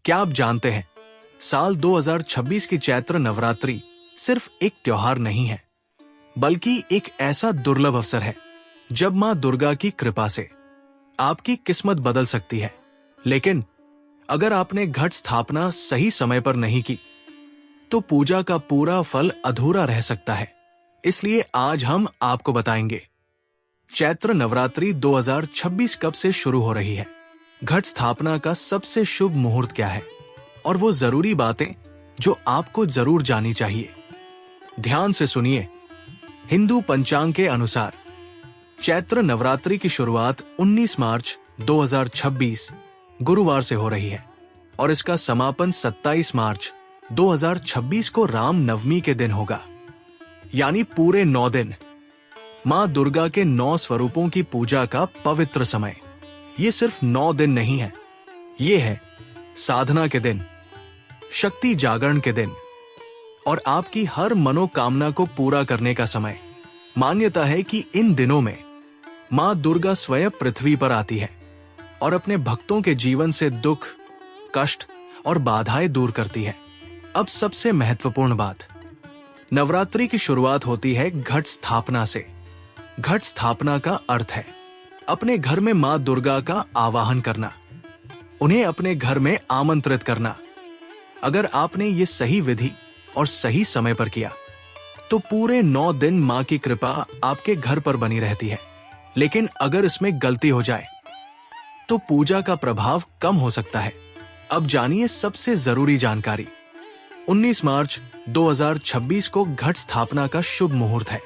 क्या आप जानते हैं, साल 2026 की चैत्र नवरात्रि सिर्फ एक त्योहार नहीं है, बल्कि एक ऐसा दुर्लभ अवसर है जब मां दुर्गा की कृपा से आपकी किस्मत बदल सकती है। लेकिन अगर आपने घट स्थापना सही समय पर नहीं की, तो पूजा का पूरा फल अधूरा रह सकता है। इसलिए आज हम आपको बताएंगे, चैत्र नवरात्रि 2026 कब से शुरू हो रही है, घट स्थापना का सबसे शुभ मुहूर्त क्या है और वो जरूरी बातें जो आपको जरूर जानी चाहिए। ध्यान से सुनिए। हिंदू पंचांग के अनुसार चैत्र नवरात्रि की शुरुआत 19 मार्च 2026 गुरुवार से हो रही है और इसका समापन 27 मार्च 2026 को राम नवमी के दिन होगा, यानी पूरे 9 दिन मां दुर्गा के 9 स्वरूपों की पूजा का पवित्र समय। ये सिर्फ 9 दिन नहीं है, ये है साधना के दिन, शक्ति जागरण के दिन और आपकी हर मनोकामना को पूरा करने का समय। मान्यता है कि इन दिनों में मां दुर्गा स्वयं पृथ्वी पर आती है और अपने भक्तों के जीवन से दुख, कष्ट और बाधाएं दूर करती है। अब सबसे महत्वपूर्ण बात, नवरात्रि की शुरुआत होती है घट स्थापना से। घट स्थापना का अर्थ है अपने घर में मां दुर्गा का आवाहन करना, उन्हें अपने घर में आमंत्रित करना। अगर आपने ये सही विधि और सही समय पर किया, तो पूरे 9 दिन मां की कृपा आपके घर पर बनी रहती है। लेकिन अगर इसमें गलती हो जाए, तो पूजा का प्रभाव कम हो सकता है। अब जानिए सबसे जरूरी जानकारी। 19 मार्च 2026 को घट स्थापना का शुभ मुहूर्त है,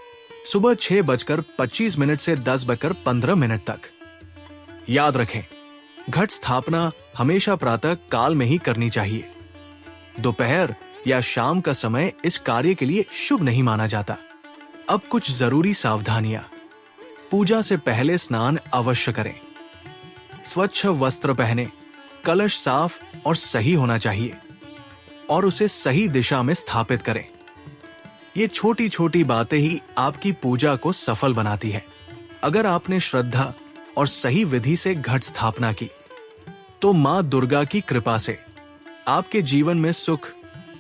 सुबह 6:25 से 10:15 तक। याद रखें, घट स्थापना हमेशा प्रातः काल में ही करनी चाहिए। दोपहर या शाम का समय इस कार्य के लिए शुभ नहीं माना जाता। अब कुछ जरूरी सावधानियां। पूजा से पहले स्नान अवश्य करें, स्वच्छ वस्त्र पहने, कलश साफ और सही होना चाहिए और उसे सही दिशा में स्थापित करें। ये छोटी छोटी बातें ही आपकी पूजा को सफल बनाती है। अगर आपने श्रद्धा और सही विधि से घट स्थापना की, तो मां दुर्गा की कृपा से आपके जीवन में सुख,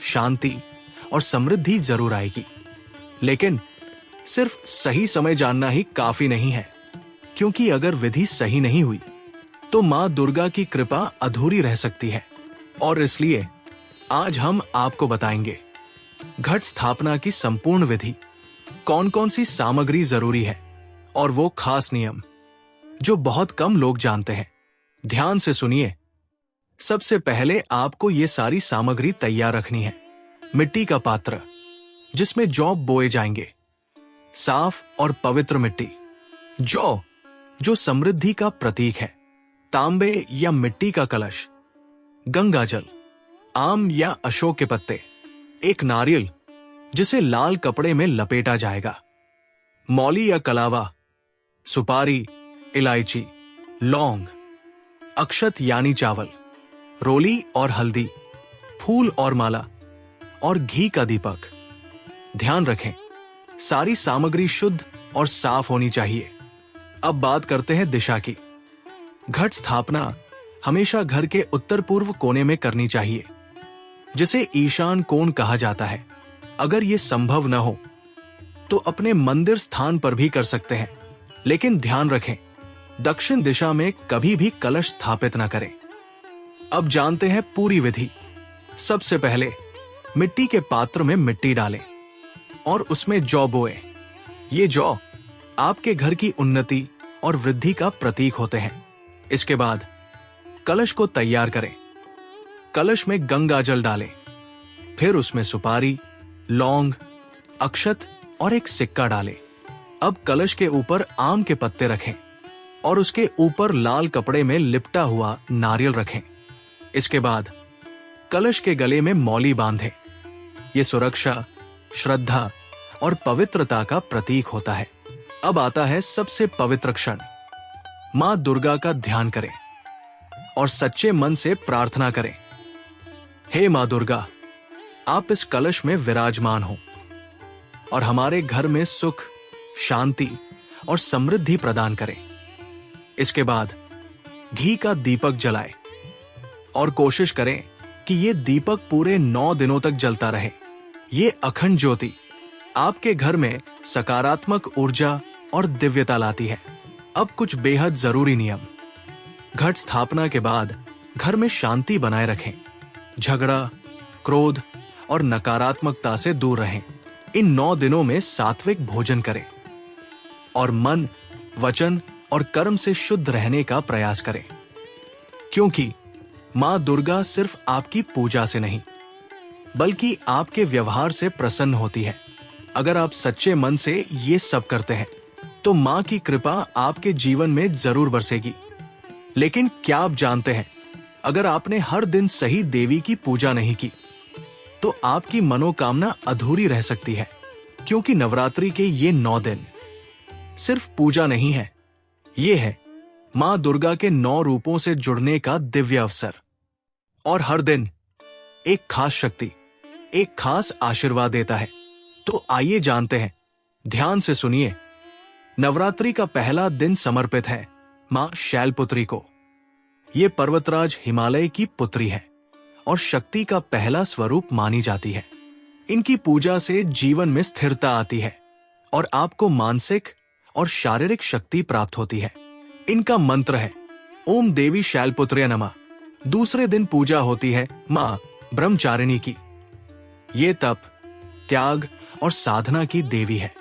शांति और समृद्धि जरूर आएगी। लेकिन सिर्फ सही समय जानना ही काफी नहीं है, क्योंकि अगर विधि सही नहीं हुई, तो मां दुर्गा की कृपा अधूरी रह सकती है। और इसलिए आज हम आपको बताएंगे घट स्थापना की संपूर्ण विधि, कौन कौन सी सामग्री जरूरी है और वो खास नियम जो बहुत कम लोग जानते हैं। ध्यान से सुनिए। सबसे पहले आपको ये सारी सामग्री तैयार रखनी है। मिट्टी का पात्र जिसमें जौ बोए जाएंगे, साफ और पवित्र मिट्टी, जौ जो समृद्धि का प्रतीक है, तांबे या मिट्टी का कलश, गंगा जल, आम या अशोक के पत्ते, एक नारियल जिसे लाल कपड़े में लपेटा जाएगा, मौली या कलावा, सुपारी, इलायची, लौंग, अक्षत यानी चावल, रोली और हल्दी, फूल और माला और घी का दीपक। ध्यान रखें, सारी सामग्री शुद्ध और साफ होनी चाहिए। अब बात करते हैं दिशा की। घट स्थापना हमेशा घर के उत्तर पूर्व कोने में करनी चाहिए, जिसे ईशान कोण कहा जाता है। अगर यह संभव न हो, तो अपने मंदिर स्थान पर भी कर सकते हैं, लेकिन ध्यान रखें, दक्षिण दिशा में कभी भी कलश स्थापित न करें। अब जानते हैं पूरी विधि। सबसे पहले मिट्टी के पात्र में मिट्टी डालें और उसमें जौ बोएं। ये जौ आपके घर की उन्नति और वृद्धि का प्रतीक होते हैं। इसके बाद कलश को तैयार करें। कलश में गंगा जल डालें, फिर उसमें सुपारी, लौंग, अक्षत और एक सिक्का डालें। अब कलश के ऊपर आम के पत्ते रखें और उसके ऊपर लाल कपड़े में लिपटा हुआ नारियल रखें। इसके बाद कलश के गले में मौली बांधें। ये सुरक्षा, श्रद्धा और पवित्रता का प्रतीक होता है। अब आता है सबसे पवित्र क्षण। मां दुर्गा का ध्यान करें और सच्चे मन से प्रार्थना करें। हे मां दुर्गा, आप इस कलश में विराजमान हो और हमारे घर में सुख, शांति और समृद्धि प्रदान करें। इसके बाद घी का दीपक जलाएं और कोशिश करें कि ये दीपक पूरे 9 दिनों तक जलता रहे। ये अखंड ज्योति आपके घर में सकारात्मक ऊर्जा और दिव्यता लाती है। अब कुछ बेहद जरूरी नियम। घट स्थापना के बाद घर में शांति बनाए रखें। झगड़ा, क्रोध और नकारात्मकता से दूर रहें। इन 9 दिनों में सात्विक भोजन करें और मन, वचन और कर्म से शुद्ध रहने का प्रयास करें, क्योंकि मां दुर्गा सिर्फ आपकी पूजा से नहीं बल्कि आपके व्यवहार से प्रसन्न होती है। अगर आप सच्चे मन से ये सब करते हैं तो मां की कृपा आपके जीवन में जरूर बरसेगी। लेकिन क्या आप जानते हैं, अगर आपने हर दिन सही देवी की पूजा नहीं की तो आपकी मनोकामना अधूरी रह सकती है, क्योंकि नवरात्रि के ये 9 दिन सिर्फ पूजा नहीं है, ये है मां दुर्गा के 9 रूपों से जुड़ने का दिव्य अवसर। और हर दिन एक खास शक्ति, एक खास आशीर्वाद देता है। तो आइए जानते हैं, ध्यान से सुनिए। नवरात्रि का पहला दिन समर्पित है मां शैलपुत्री को। ये पर्वतराज हिमालय की पुत्री है और शक्ति का पहला स्वरूप मानी जाती है। इनकी पूजा से जीवन में स्थिरता आती है और आपको मानसिक और शारीरिक शक्ति प्राप्त होती है। इनका मंत्र है ओम देवी शैलपुत्र्य नमः। दूसरे दिन पूजा होती है मां ब्रह्मचारिणी की। ये तप, त्याग और साधना की देवी है।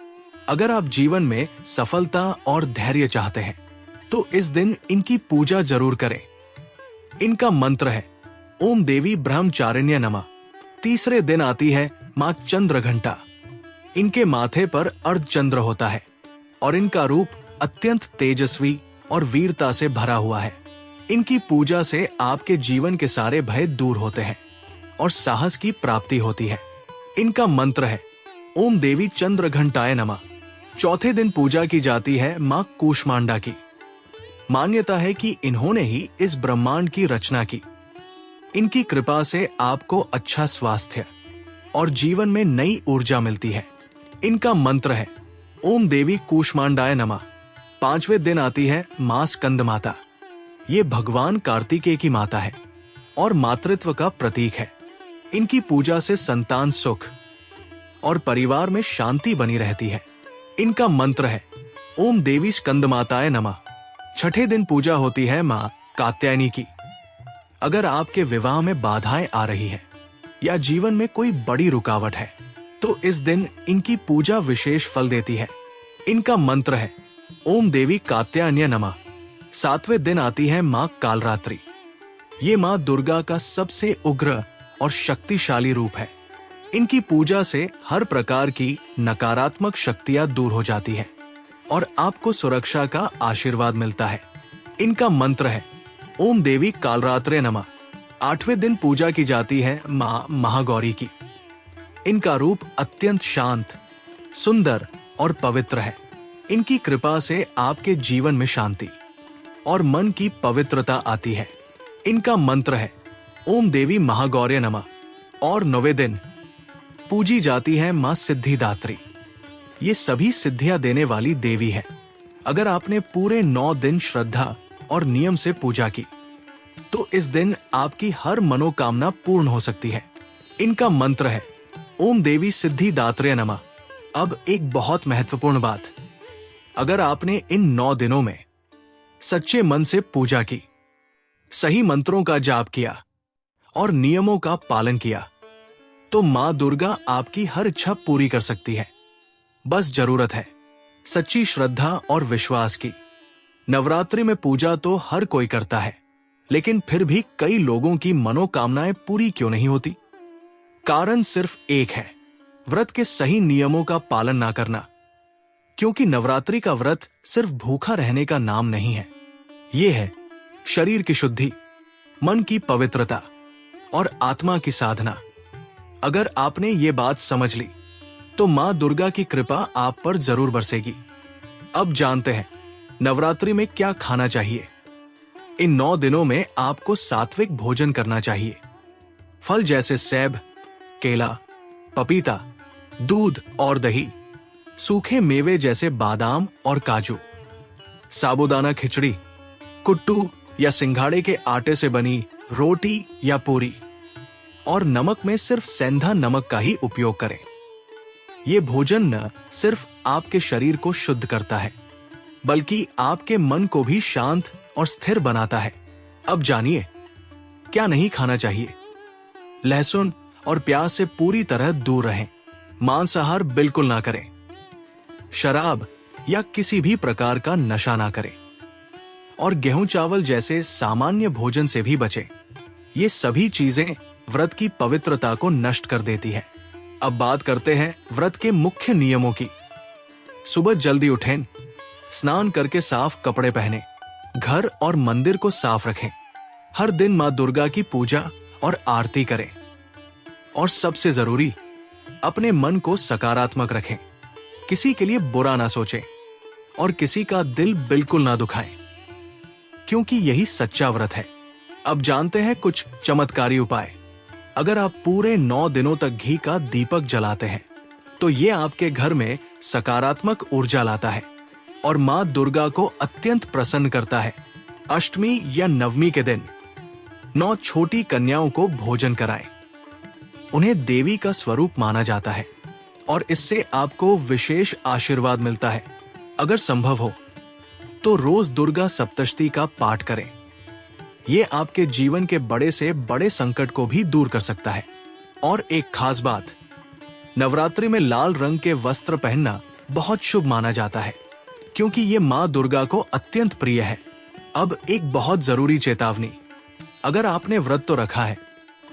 अगर आप जीवन में सफलता और धैर्य चाहते हैं तो इस दिन इनकी पूजा जरूर करें। इनका मंत्र है ओम देवी ब्रह्मचारिण्य नमः। तीसरे दिन आती है मां चंद्रघंटा। इनके माथे पर अर्धचंद्र होता है और इनका रूप अत्यंत तेजस्वी और वीरता से भरा हुआ है। इनकी पूजा से आपके जीवन के सारे भय दूर होते हैं और साहस की प्राप्ति होती है। इनका मंत्र है ओम देवी चंद्रघंटाय नमः। चौथे दिन पूजा की जाती है मां कूष्मांडा की। मान्यता है कि इन्होंने ही इस ब्रह्मांड की रचना की। इनकी कृपा से आपको अच्छा स्वास्थ्य और जीवन में नई ऊर्जा मिलती है। इनका मंत्र है ओम देवी कूष्मांडाय नमः। 5वें दिन आती है मां स्कंद माता। ये भगवान कार्तिकेय की माता है और मातृत्व का प्रतीक है। इनकी पूजा से संतान सुख और परिवार में शांति बनी रहती है। इनका मंत्र है ओम देवी स्कंद माताय नमः। 6ठे दिन पूजा होती है मां कात्यायनी की। अगर आपके विवाह में बाधाएं आ रही हैं या जीवन में कोई बड़ी रुकावट है तो इस दिन इनकी पूजा विशेष फल देती है। इनका मंत्र है ओम देवी कात्यायन्य नमः। 7वें दिन आती है मां कालरात्रि। ये मां दुर्गा का सबसे उग्र और शक्तिशाली रूप है। इनकी पूजा से हर प्रकार की नकारात्मक शक्तियां दूर हो जाती है और आपको सुरक्षा का आशीर्वाद मिलता है। इनका मंत्र है ओम देवी कालरात्रे नमः। 8वें दिन पूजा की जाती है मां महागौरी की। इनका रूप अत्यंत शांत, सुंदर और पवित्र है। इनकी कृपा से आपके जीवन में शांति और मन की पवित्रता आती है। इनका मंत्र है ओम देवी महागौर्य नमः। और 9वें दिन पूजी जाती है मां सिद्धिदात्री। ये सभी सिद्धियां देने वाली देवी है। अगर आपने पूरे 9 दिन श्रद्धा और नियम से पूजा की तो इस दिन आपकी हर मनोकामना पूर्ण हो सकती है। इनका मंत्र है ओम देवी सिद्धिदात्रे नमः। अब एक बहुत महत्वपूर्ण बात, अगर आपने इन 9 दिनों में सच्चे मन से पूजा की, सही मंत्रों का जाप किया और नियमों का पालन किया तो मां दुर्गा आपकी हर इच्छा पूरी कर सकती है। बस जरूरत है सच्ची श्रद्धा और विश्वास की। नवरात्रि में पूजा तो हर कोई करता है, लेकिन फिर भी कई लोगों की मनोकामनाएं पूरी क्यों नहीं होती? कारण सिर्फ एक है, व्रत के सही नियमों का पालन ना करना। क्योंकि नवरात्रि का व्रत सिर्फ भूखा रहने का नाम नहीं है, ये है शरीर की शुद्धि, मन की पवित्रता और आत्मा की साधना। अगर आपने ये बात समझ ली तो मां दुर्गा की कृपा आप पर जरूर बरसेगी। अब जानते हैं नवरात्रि में क्या खाना चाहिए। इन 9 दिनों में आपको सात्विक भोजन करना चाहिए। फल जैसे सेब, केला, पपीता, दूध और दही, सूखे मेवे जैसे बादाम और काजू, साबूदाना खिचड़ी, कुट्टू या सिंघाड़े के आटे से बनी रोटी या पूरी, और नमक में सिर्फ सेंधा नमक का ही उपयोग करें। ये भोजन न सिर्फ आपके शरीर को शुद्ध करता है, बल्कि आपके मन को भी शांत और स्थिर बनाता है। अब जानिए क्या नहीं खाना चाहिए। लहसुन और प्याज से पूरी तरह दूर रहें। मांसाहार बिल्कुल ना करें। शराब या किसी भी प्रकार का नशा ना करें। और गेहूं चावल जैसे सामान्य भोजन से भी बचें। ये सभी चीजें व्रत की पवित्रता को नष्ट कर देती है। अब बात करते हैं व्रत के मुख्य नियमों की। सुबह जल्दी उठें, स्नान करके साफ कपड़े पहनें, घर और मंदिर को साफ रखें। हर दिन मां दुर्गा की पूजा और आरती करें। और सबसे जरूरी, अपने मन को सकारात्मक रखें। किसी के लिए बुरा ना सोचें और किसी का दिल बिल्कुल ना दुखाएं, क्योंकि यही सच्चा व्रत है। अब जानते हैं कुछ चमत्कारी उपाय। अगर आप पूरे 9 दिनों तक घी का दीपक जलाते हैं तो ये आपके घर में सकारात्मक ऊर्जा लाता है और मां दुर्गा को अत्यंत प्रसन्न करता है। अष्टमी या नवमी के दिन 9 छोटी कन्याओं को भोजन कराएं। उन्हें देवी का स्वरूप माना जाता है और इससे आपको विशेष आशीर्वाद मिलता है। अगर संभव हो तो रोज दुर्गा सप्तशती का पाठ करें। यह आपके जीवन के बड़े से बड़े संकट को भी दूर कर सकता है। और एक खास बात, नवरात्रि में लाल रंग के वस्त्र पहनना बहुत शुभ माना जाता है, क्योंकि ये मां दुर्गा को अत्यंत प्रिय है। अब एक बहुत जरूरी चेतावनी, अगर आपने व्रत तो रखा है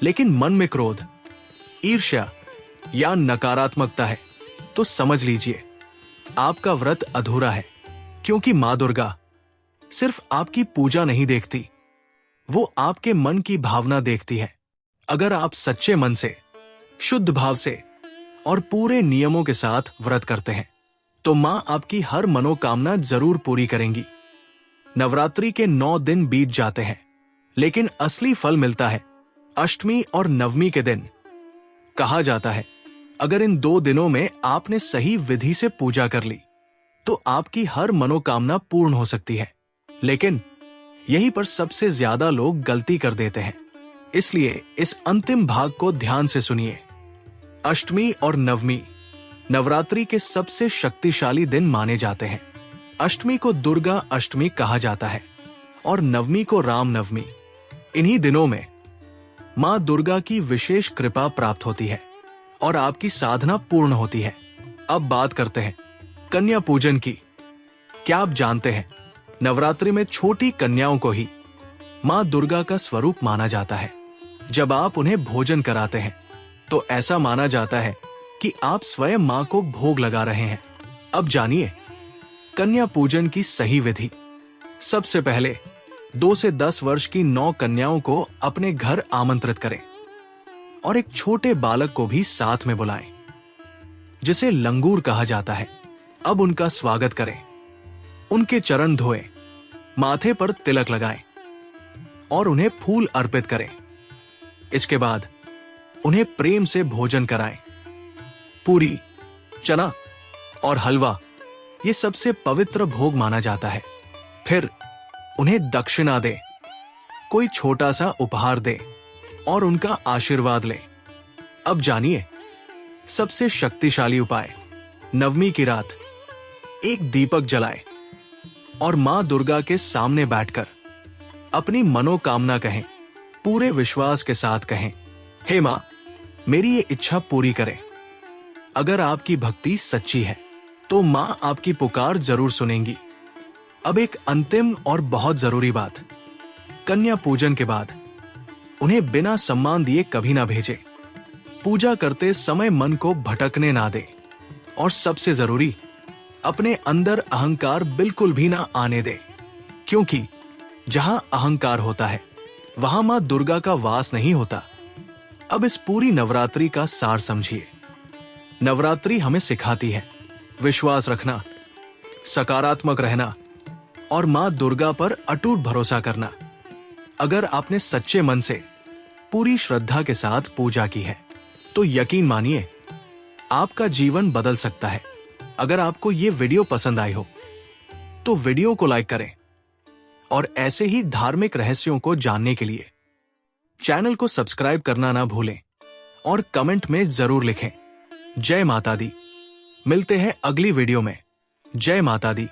लेकिन मन में क्रोध, ईर्ष्या या नकारात्मकता है तो समझ लीजिए आपका व्रत अधूरा है, क्योंकि मां दुर्गा सिर्फ आपकी पूजा नहीं देखती, वो आपके मन की भावना देखती है। अगर आप सच्चे मन से, शुद्ध भाव से और पूरे नियमों के साथ व्रत करते हैं तो मां आपकी हर मनोकामना जरूर पूरी करेंगी। नवरात्रि के 9 दिन बीत जाते हैं, लेकिन असली फल मिलता है अष्टमी और नवमी के दिन। कहा जाता है अगर इन 2 दिनों में आपने सही विधि से पूजा कर ली तो आपकी हर मनोकामना पूर्ण हो सकती है। लेकिन यहीं पर सबसे ज्यादा लोग गलती कर देते हैं, इसलिए इस अंतिम भाग को ध्यान से सुनिए। अष्टमी और नवमी नवरात्रि के सबसे शक्तिशाली दिन माने जाते हैं। अष्टमी को दुर्गा अष्टमी कहा जाता है और नवमी को राम नवमी। इन्हीं दिनों में मां दुर्गा की विशेष कृपा प्राप्त होती है और आपकी साधना पूर्ण होती है। अब बात करते हैं कन्या पूजन की। क्या आप जानते हैं नवरात्रि में छोटी कन्याओं को ही मां दुर्गा का स्वरूप माना जाता है। जब आप उन्हें भोजन कराते हैं तो ऐसा माना जाता है कि आप स्वयं मां को भोग लगा रहे हैं। अब जानिए कन्या पूजन की सही विधि। सबसे पहले 2 से 10 वर्ष की 9 कन्याओं को अपने घर आमंत्रित करें और एक छोटे बालक को भी साथ में बुलाएं, जिसे लंगूर कहा जाता है। अब उनका स्वागत करें, उनके चरण धोएं, माथे पर तिलक लगाएं और उन्हें फूल अर्पित करें। इसके बाद उन्हें प्रेम से भोजन कराएं। पूरी, चना और हलवा ये सबसे पवित्र भोग माना जाता है। फिर उन्हें दक्षिणा दें, कोई छोटा सा उपहार दें और उनका आशीर्वाद लें। अब जानिए सबसे शक्तिशाली उपाय। नवमी की रात एक दीपक जलाएं और मां दुर्गा के सामने बैठकर अपनी मनोकामना कहें। पूरे विश्वास के साथ कहें, हे मां, मेरी ये इच्छा पूरी करें। अगर आपकी भक्ति सच्ची है तो मां आपकी पुकार जरूर सुनेंगी। अब एक अंतिम और बहुत जरूरी बात, कन्या पूजन के बाद उन्हें बिना सम्मान दिए कभी ना भेजें। पूजा करते समय मन को भटकने ना दें और सबसे जरूरी, अपने अंदर अहंकार बिल्कुल भी ना आने दें, क्योंकि जहां अहंकार होता है वहां मां दुर्गा का वास नहीं होता। अब इस पूरी नवरात्रि का सार समझिए। नवरात्रि हमें सिखाती है विश्वास रखना, सकारात्मक रहना और मां दुर्गा पर अटूट भरोसा करना। अगर आपने सच्चे मन से पूरी श्रद्धा के साथ पूजा की है तो यकीन मानिए आपका जीवन बदल सकता है। अगर आपको ये वीडियो पसंद आई हो तो वीडियो को लाइक करें और ऐसे ही धार्मिक रहस्यों को जानने के लिए चैनल को सब्सक्राइब करना ना भूलें। और कमेंट में जरूर लिखें। जय माता दी। मिलते हैं अगली वीडियो में। जय माता दी।